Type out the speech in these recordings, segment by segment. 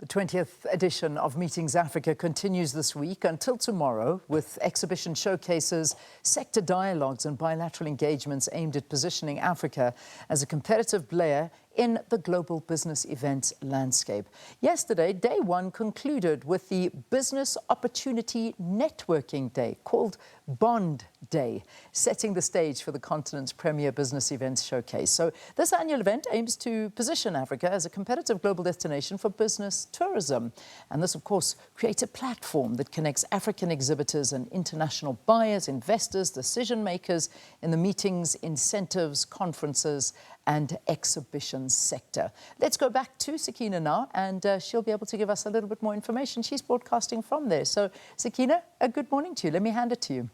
The 20th edition of Meetings Africa continues this week until tomorrow with exhibition showcases, sector dialogues and bilateral engagements aimed at positioning Africa as a competitive player in the global business event landscape. Yesterday, day one concluded with the Business Opportunity Networking Day, called BONDay, setting the stage for the continent's premier business events showcase. So this annual event aims to position Africa as a competitive global destination for business tourism. And this, of course, creates a platform that connects African exhibitors and international buyers, investors, decision makers in the meetings, incentives, conferences and exhibitions sector. Let's go back to Sakina now, and she'll be able to give us a little bit more information. She's broadcasting from there. So, Sakina, a good morning to you. Let me hand it to you.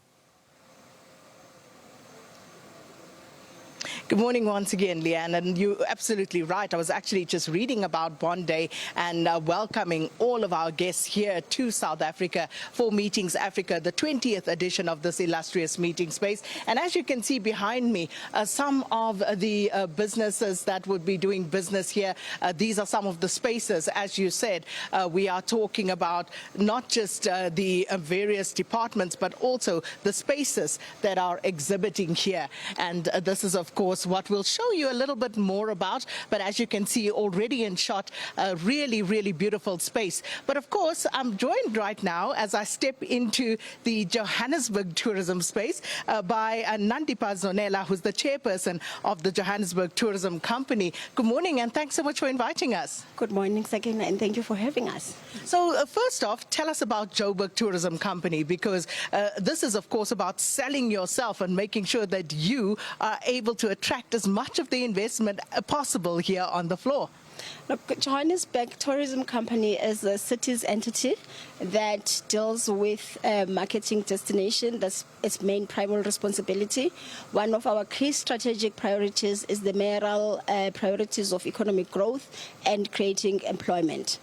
Good morning once again, Leanne, and you're absolutely right. I was actually just reading about BONDay and welcoming all of our guests here to South Africa for Meetings Africa, the 20th edition of this illustrious meeting space. And as you can see behind me, some of the businesses that would be doing business here, these are some of the spaces. As you said, we are talking about not just the various departments, but also the spaces that are exhibiting here. And this is, of course, what we'll show you a little bit more about. But as you can see already in shot, a really, really beautiful space. But of course, I'm joined right now as I step into the Johannesburg tourism space by Nandipha Zonela, who's the chairperson of the Johannesburg Tourism Company. Good morning, and thanks so much for inviting us. Good morning, Sakina, and thank you for having us. So first off, tell us about Joburg Tourism Company, because this is, of course, about selling yourself and making sure that you are able to attract as much of the investment possible here on the floor. Look, Johannesburg Tourism Company is a city's entity that deals with marketing destination. That's its main primary responsibility. One of our key strategic priorities is the mayoral priorities of economic growth and creating employment.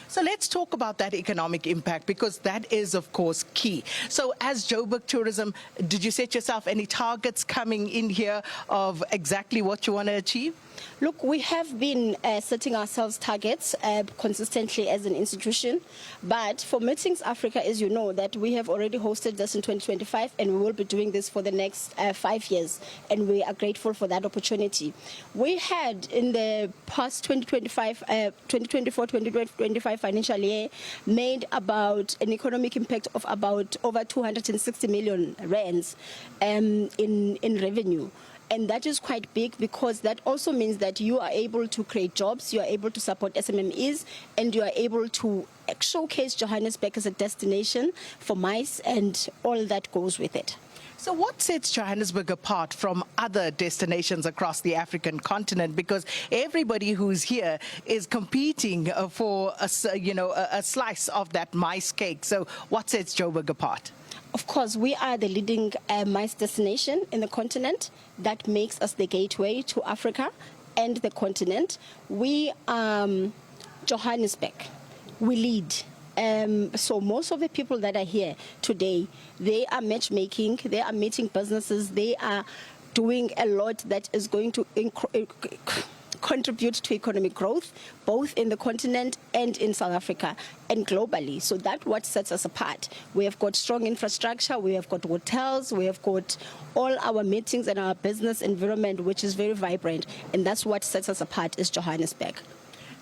So let's talk about that economic impact, because that is, of course, key. So as Joburg Tourism, did you set yourself any targets coming in here of exactly what you want to achieve? Look, we have been setting ourselves targets consistently as an institution, but for Meetings Africa, as you know, that we have already hosted this in 2025, and we will be doing this for the next 5 years, and we are grateful for that opportunity. We had in the past 2024-2025 financial year made about an economic impact of about over 260 million rands in revenue. And that is quite big, because that also means that you are able to create jobs, you are able to support SMMEs, and you are able to showcase Johannesburg as a destination for MICE and all that goes with it. So what sets Johannesburg apart from other destinations across the African continent? Because everybody who's here is competing for a slice of that MICE cake. So what sets Joburg apart? Of course, we are the leading MICE destination in the continent. That makes us the gateway to Africa and the continent. We are Johannesburg. We lead. So most of the people that are here today, they are matchmaking, they are meeting businesses, they are doing a lot that is going to contribute to economic growth, both in the continent and in South Africa and globally. So that's what sets us apart. We have got strong infrastructure, we have got hotels, we have got all our meetings and our business environment, which is very vibrant. And that's what sets us apart is Johannesburg.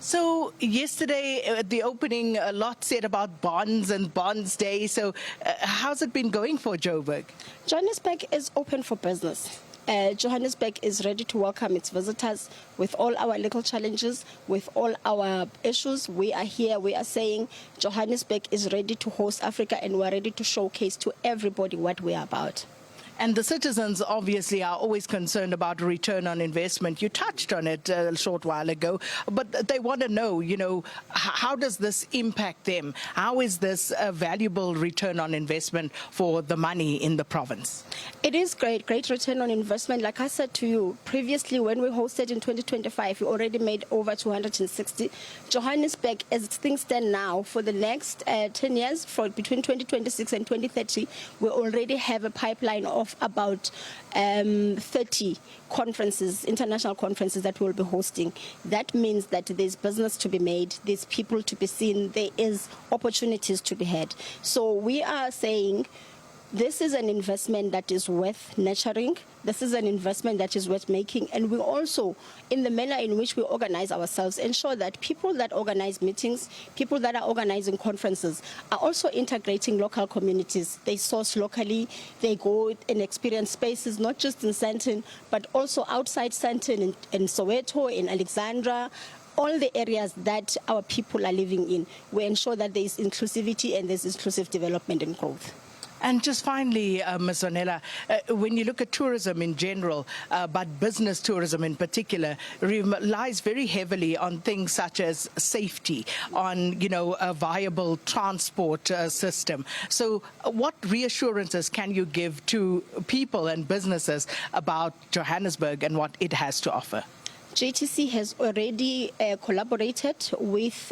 So yesterday at the opening, a lot said about bonds and BONDay. So how's it been going for Joburg? Johannesburg is open for business. Johannesburg is ready to welcome its visitors with all our little challenges, with all our issues. We are here, we are saying Johannesburg is ready to host Africa, and we're ready to showcase to everybody what we are about. And the citizens obviously are always concerned about return on investment. You touched on it a short while ago, but they want to know, how does this impact them? How is this a valuable return on investment for the money in the province? It is great return on investment. Like I said to you, previously when we hosted in 2025, we already made over 260. Johannesburg, as things stand now, for the next 10 years, for between 2026 and 2030, we already have a pipeline of of about 30 conferences, international conferences that we'll be hosting. That means that there's business to be made, there's people to be seen, there is opportunities to be had. So we are saying this is an investment that is worth nurturing. This is an investment that is worth making. And we also, in the manner in which we organize ourselves, ensure that people that organize meetings, people that are organizing conferences, are also integrating local communities. They source locally, they go and experience spaces, not just in Sandton, but also outside Sandton, in Soweto, in Alexandra, all the areas that our people are living in. We ensure that there is inclusivity and there's inclusive development and growth. And just finally, Ms. Zonela, when you look at tourism in general, but business tourism in particular, relies very heavily on things such as safety, on, a viable transport system. So what reassurances can you give to people and businesses about Johannesburg and what it has to offer? JTC has already collaborated with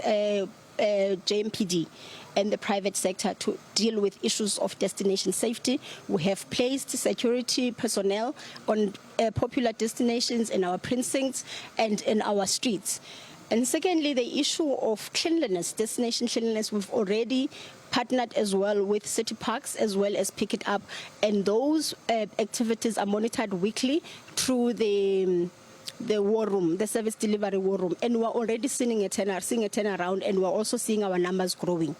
JMPD and the private sector to deal with issues of destination safety. We have placed security personnel on popular destinations in our precincts and in our streets. And secondly, the issue of cleanliness, destination cleanliness, we've already partnered as well with city parks as well as Pick It Up. And those activities are monitored weekly through the war room, the service delivery war room. And we're already seeing a turnaround, and we're also seeing our numbers growing.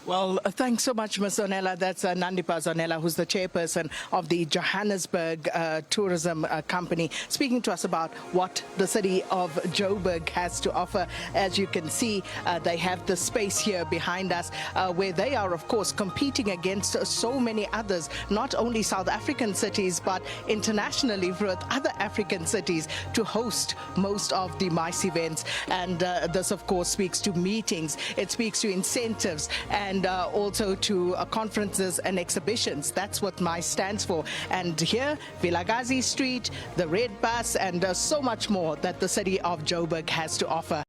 Well, thanks so much, Ms. Zonela. That's Nandipha Zonela, who's the chairperson of the Johannesburg Tourism Company, speaking to us about what the city of Joburg has to offer. As you can see, they have the space here behind us where they are, of course, competing against so many others, not only South African cities, but internationally with other African cities to host most of the MICE events. And this, of course, speaks to meetings. It speaks to incentives and also to conferences and exhibitions. That's what MICE stands for. And here, Vilakazi Street, the Red Bus, and so much more that the city of Joburg has to offer.